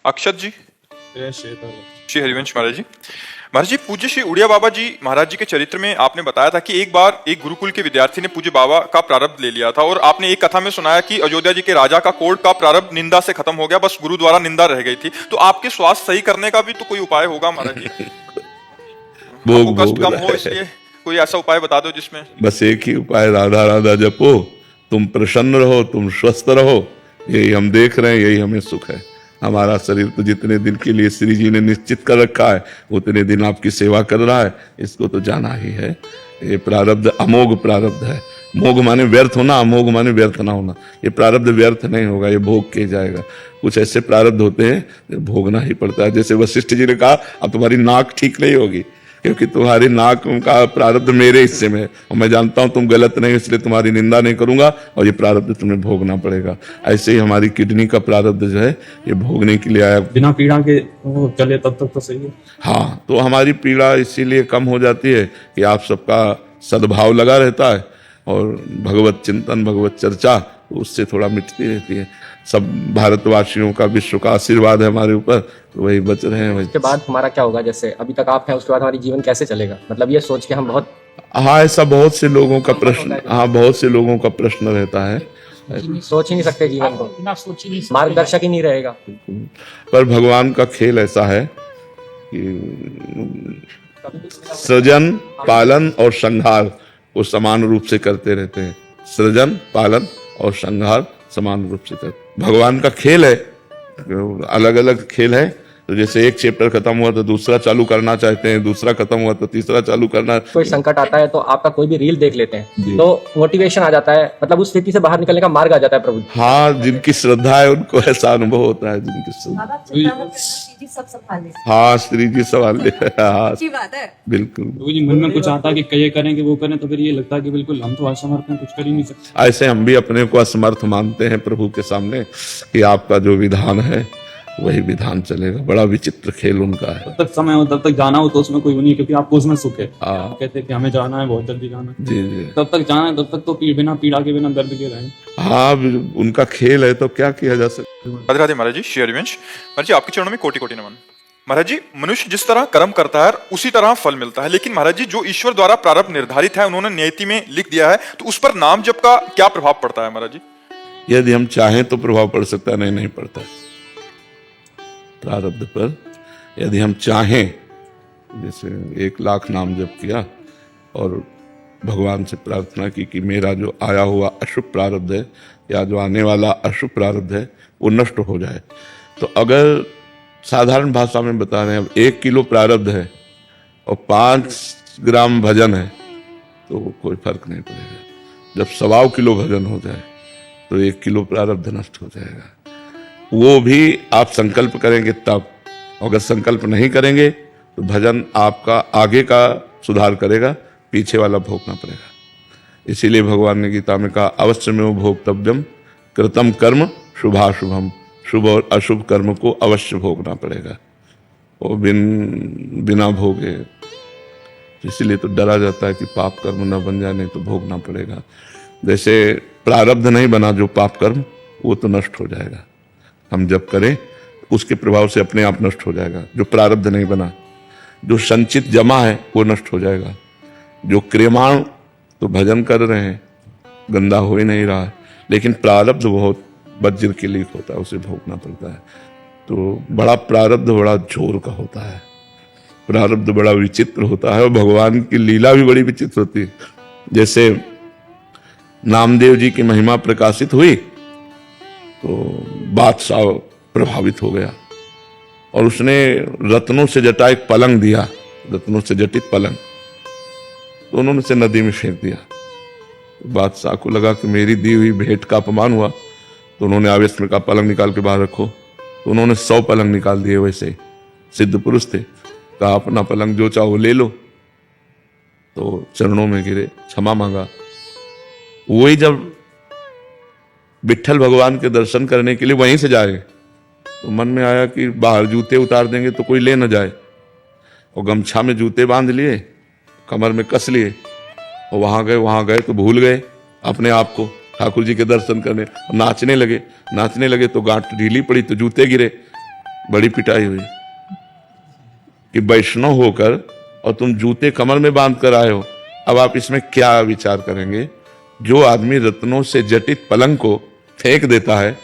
अक्षत जी, श्री श्री हरिवंश महाराज जी। महाराज जी, पूज्य श्री उड़िया बाबा जी महाराज जी के चरित्र में आपने बताया था कि एक बार एक गुरुकुल के विद्यार्थी ने पूज्य बाबा का प्रारब्ध ले लिया था, और आपने एक कथा में सुनाया कि अयोध्या जी के राजा का कोर्ट का प्रारब्ध निंदा से खत्म हो गया, बस गुरु द्वारा निंदा रह गई थी। तो आपके स्वास्थ्य सही करने का भी तो कोई उपाय होगा महाराज जी? आपको कष्ट कम हो, इसलिए कोई ऐसा उपाय बता दो जिसमें। बस एक ही उपाय, राधा राधा जपो, तुम प्रसन्न रहो, तुम स्वस्थ रहो, यही हम देख रहे हैं, यही हमें सुख है। हमारा शरीर तो जितने दिन के लिए श्री जी ने निश्चित कर रखा है उतने दिन आपकी सेवा कर रहा है, इसको तो जाना ही है। ये प्रारब्ध अमोघ प्रारब्ध है। मोघ माने व्यर्थ होना, अमोघ माने व्यर्थ ना होना। ये प्रारब्ध व्यर्थ नहीं होगा, ये भोग के जाएगा। कुछ ऐसे प्रारब्ध होते हैं जो भोगना ही पड़ता है। जैसे वशिष्ठ जी ने कहा अब तुम्हारी नाक ठीक नहीं होगी क्योंकि तुम्हारी नाक का प्रारब्ध मेरे हिस्से में है और मैं जानता हूं तुम गलत नहीं, इसलिए तुम्हारी निंदा नहीं करूंगा और ये प्रारब्ध तुम्हें भोगना पड़ेगा। ऐसे ही हमारी किडनी का प्रारब्ध जो है ये भोगने के लिए आया। बिना पीड़ा के वो चले तब तक तो सही है। हाँ, तो हमारी पीड़ा इसीलिए कम हो जाती है कि आप सबका सद्भाव लगा रहता है और भगवत चिंतन, भगवत चर्चा उससे थोड़ा मिटती रहती है। सब भारतवासियों का, विश्व का आशीर्वाद है हमारे ऊपर, तो वही बच रहे हैं। उसके बाद हमारा क्या होगा? जैसे अभी तक आप हैं, उसके बाद हमारी जीवन कैसे चलेगा? मतलब ये सोच के हम बहुत, हाँ, ऐसा बहुत से लोगों का प्रश्न, हाँ, बहुत से लोगों का प्रश्न रहता है। सोच ही नहीं सकते जीवन को, मार्गदर्शक ही नहीं रहेगा। पर भगवान का खेल ऐसा है कि सृजन, पालन और संहार वो समान रूप से करते रहते हैं। सृजन, पालन और संहार समान रूप से करते। भगवान का खेल है, अलग अलग खेल है। तो जैसे एक चैप्टर खत्म हुआ तो दूसरा चालू करना चाहते हैं, दूसरा खत्म हुआ तो तीसरा चालू करना। कोई संकट आता है तो आपका कोई भी रील देख लेते हैं तो मोटिवेशन आ जाता है, मतलब उस स्थिति से बाहर निकलने का मार्ग आ जाता है प्रभु। हाँ, जिनकी श्रद्धा है उनको ऐसा अनुभव होता है। जिनकी श्रद्धा, सब संभाले। हाँ, श्री जी सवाल ले, हाँ, अच्छी बात है। बिल्कुल। तो जी मन में कुछ आता है कि ये करेंगे वो करें, तो फिर ये लगता है कि बिल्कुल हम तो असमर्थ हैं, कुछ कर ही नहीं सकते। ऐसे हम भी अपने को असमर्थ मानते हैं प्रभु के सामने कि आपका जो विधान है वही विधान चलेगा। बड़ा विचित्र खेल उनका है। तब तक समय हो, तब तक जाना हो तो उसमें कोई वो नहीं है, क्योंकि आपको उसमें सुख है। हाँ। आप कहते हैं कि हमें जाना है, बहुत जल्दी जाना है। जी जी, तब तक जाना है, तब तक तो बिना पीड़ा के, बिना दर्द के रहें। हाँ, उनका खेल है तो क्या किया जा सकता है। राधे राधे महाराज जी, श्री हरिवंश महाराज जी, आपके चरणों में कोटि कोटि नमन। महाराज जी, मनुष्य जिस तरह कर्म करता है उसी तरह फल मिलता है, लेकिन महाराज जी जो ईश्वर द्वारा प्रारब्ध निर्धारित है उन्होंने नियति में लिख दिया है, तो उस पर नाम जप का क्या प्रभाव पड़ता है महाराज जी? यदि हम चाहें तो प्रभाव पड़ सकता है, नहीं पड़ता है प्रारब्ध पर। यदि हम चाहें, जैसे 1,00,000 नाम जप किया और भगवान से प्रार्थना की कि मेरा जो आया हुआ अशुभ प्रारब्ध है या जो आने वाला अशुभ प्रारब्ध है वो नष्ट हो जाए, तो अगर साधारण भाषा में बता रहे हैं, अब 1 किलो प्रारब्ध है और 5 ग्राम भजन है तो कोई फर्क नहीं पड़ेगा। जब 1.25 किलो भजन हो जाए तो 1 किलो प्रारब्ध नष्ट हो जाएगा। वो भी आप संकल्प करेंगे तब। अगर संकल्प नहीं करेंगे तो भजन आपका आगे का सुधार करेगा, पीछे वाला भोगना पड़ेगा। इसीलिए भगवान ने गीता में कहा अवश्यमेव भोक्तव्यम कृतम कर्म शुभाशुभम। शुभ और अशुभ कर्म को अवश्य भोगना पड़ेगा, वो बिना भोगे। इसीलिए तो डरा जाता है कि पाप कर्म न बन जाए, नहीं तो भोगना पड़ेगा। जैसे प्रारब्ध नहीं बना जो पाप कर्म, वो तो नष्ट हो जाएगा। हम जब करें उसके प्रभाव से अपने आप नष्ट हो जाएगा। जो प्रारब्ध नहीं बना, जो संचित जमा है वो नष्ट हो जाएगा। जो क्रियमाण तो भजन कर रहे हैं, गंदा हो ही नहीं रहा है, लेकिन प्रारब्ध बहुत वज्र के लिए होता है, उसे भोगना पड़ता है। तो बड़ा प्रारब्ध बड़ा जोर का होता है, प्रारब्ध बड़ा विचित्र होता है और भगवान की लीला भी बड़ी विचित्र होती है। जैसे नामदेव जी की महिमा प्रकाशित हुई तो बादशाह प्रभावित हो गया और उसने रत्नों से जटा एक पलंग दिया, रत्नों से जटित पलंग, तो उन्होंने उसे नदी में फेंक दिया। बादशाह को लगा कि मेरी दी हुई भेंट का अपमान हुआ, तो उन्होंने आवेश में कहा पलंग निकाल के बाहर रखो। तो उन्होंने 100 पलंग निकाल दिए। वैसे सिद्ध पुरुष थे, कहा अपना पलंग जो चाहो ले लो। तो चरणों में गिरे, क्षमा मांगा। वही जब विट्ठल भगवान के दर्शन करने के लिए वहीं से जाए तो मन में आया कि बाहर जूते उतार देंगे तो कोई ले न जाए, और गमछा में जूते बांध लिए, कमर में कस लिए और वहां गए तो भूल गए अपने आप को ठाकुर जी के दर्शन करने। नाचने लगे तो गांठ ढीली पड़ी तो जूते गिरे, बड़ी पिटाई हुई कि वैष्णव होकर और तुम जूते कमर में बांध कर आए हो। अब आप इसमें क्या विचार करेंगे? जो आदमी रत्नों से जटित पलंग को फेंक देता है,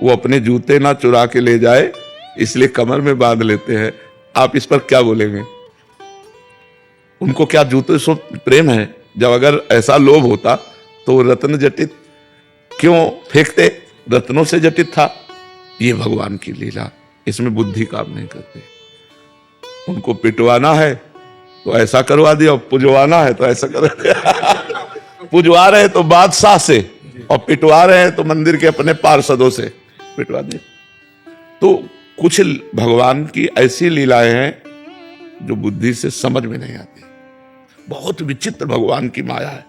वो अपने जूते ना चुरा के ले जाए इसलिए कमर में बांध लेते हैं। आप इस पर क्या बोलेंगे? उनको क्या जूते से प्रेम है? जब अगर ऐसा लोभ होता तो वो रत्न जटित क्यों फेंकते? रत्नों से जटित था। ये भगवान की लीला, इसमें बुद्धि काम नहीं करते। उनको पिटवाना है तो ऐसा करवा दिया, पुजवाना है तो ऐसा कर दिया। पुजवा रहे तो बादशाह से और पिटवा रहे हैं तो मंदिर के अपने पार्षदों से पिटवा दिया। तो कुछ भगवान की ऐसी लीलाएं हैं जो बुद्धि से समझ में नहीं आती। बहुत विचित्र भगवान की माया है,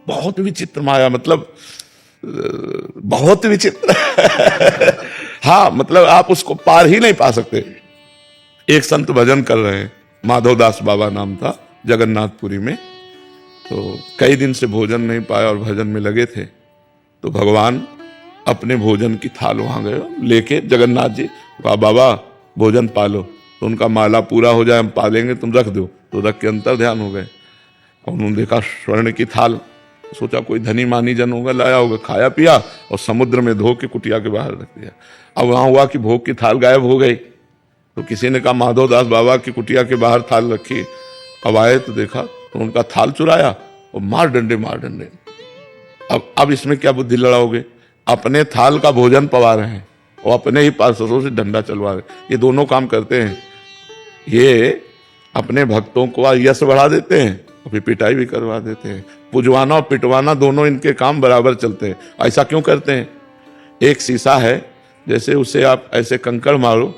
बहुत विचित्र माया, मतलब बहुत विचित्र। हाँ, मतलब आप उसको पार ही नहीं पा सकते। एक संत भजन कर रहे हैं, माधवदास बाबा नाम था, जगन्नाथपुरी में। तो कई दिन से भोजन नहीं पाया और भजन में लगे थे। तो भगवान अपने भोजन की थाल वहां गए लेके, जगन्नाथ जी कहा बाबा भोजन पालो। तो उनका माला पूरा हो जाए हम पालेंगे, तुम रख दो। तो रख के अंतर ध्यान हो गए। और उन्होंने देखा स्वर्ण की थाल, सोचा कोई धनी मानी जन होगा, लाया होगा, खाया पिया और समुद्र में धो के कुटिया के बाहर रख दिया। अब वहां हुआ कि भोग की थाल गायब हो गई। तो किसी ने कहा माधवदास बाबा की कुटिया के बाहर थाल रखी। अब आए तो देखा तो उनका थाल चुराया और मार डंडे मार डंडे। अब इसमें क्या बुद्धि लड़ाओगे? अपने थाल का भोजन पवा रहे हैं और अपने ही पार्षदों से डंडा चलवा रहे। ये दोनों काम करते हैं। ये अपने भक्तों को यश बढ़ा देते हैं और फिर पिटाई भी करवा देते हैं। पुजवाना और पिटवाना दोनों इनके काम बराबर चलते हैं। ऐसा क्यों करते हैं? एक शीशा है, जैसे उसे आप ऐसे कंकड़ मारो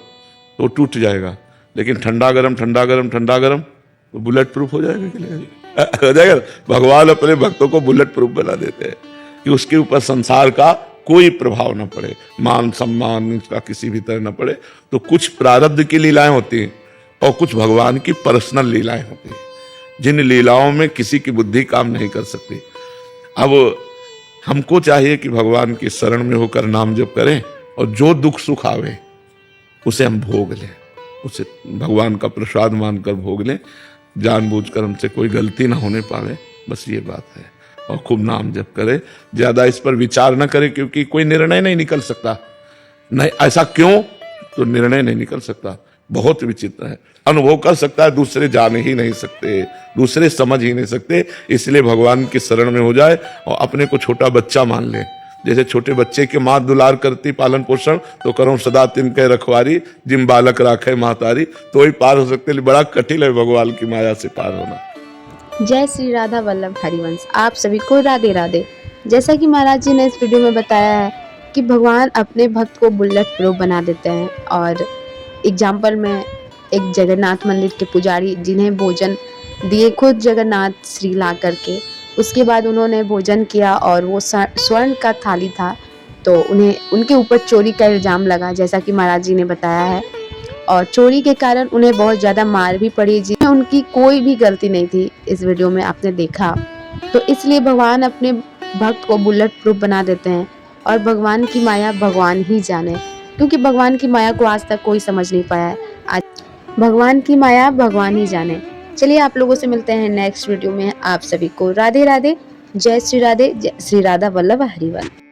तो टूट जाएगा, लेकिन ठंडा गरम ठंडा गरम ठंडा गरम तो बुलेट प्रूफ हो जाएगा कि नहीं? हो जाएगा। भगवान अपने भक्तों को बुलेट प्रूफ बना देते हैं कि उसके ऊपर संसार का कोई प्रभाव न पड़े, मान सम्मान इसका किसी भी तरह न पड़े। तो कुछ प्रारब्ध की लीलाएं होती हैं और कुछ भगवान की पर्सनल लीलाएं होती हैं, जिन लीलाओं में किसी की बुद्धि काम नहीं कर सकती। अब हमको चाहिए कि भगवान की शरण में होकर नाम जप करें और जो दुख सुख आवे उसे हम भोग लें, उसे भगवान का प्रसाद मानकर भोग लें। जानबूझकर हमसे कोई गलती ना होने पावे, बस ये बात है। और खूब नाम जप करें, ज्यादा इस पर विचार ना करें, क्योंकि कोई निर्णय नहीं निकल सकता। नहीं, ऐसा क्यों? तो निर्णय नहीं निकल सकता। बहुत विचित्र है। अनुभव कर सकता है, दूसरे जान ही नहीं सकते, दूसरे समझ ही नहीं सकते। इसलिए भगवान की शरण में हो जाए और अपने को छोटा बच्चा मान ले। जैसे छोटे बच्चे के माँ दुलार करती पालन पोषण, तो करो सदा तिनके रखवारी, जिम बालक राखे महतारी। तो ही पार हो सकते। बड़ा कठिन है भगवान की माया से पार होना। जय श्री राधा वल्लभ हरिवंश। आप सभी को राधे राधे। जैसा कि महाराज जी ने इस वीडियो में बताया है कि भगवान अपने भक्त को बुलेट प्रूफ बना देते हैं। और एग्जाम्पल में एक जगन्नाथ मंदिर के पुजारी, जिन्हें भोजन दिए खुद जगन्नाथ श्री ला करके, उसके बाद उन्होंने भोजन किया और वो स्वर्ण का थाली था, तो उन्हें उनके ऊपर चोरी का इल्ज़ाम लगा, जैसा कि महाराज जी ने बताया है। और चोरी के कारण उन्हें बहुत ज़्यादा मार भी पड़ी, जिसमें उनकी कोई भी गलती नहीं थी। इस वीडियो में आपने देखा। तो इसलिए भगवान अपने भक्त को बुलेट प्रूफ बना देते हैं। और भगवान की माया भगवान ही जाने, क्योंकि भगवान की माया को आज तक कोई समझ नहीं पाया है। आज भगवान की माया भगवान ही जाने। चलिए आप लोगों से मिलते हैं नेक्स्ट वीडियो में। आप सभी को राधे राधे। जय श्री राधे, जय श्री राधा वल्लभ हरिवंश।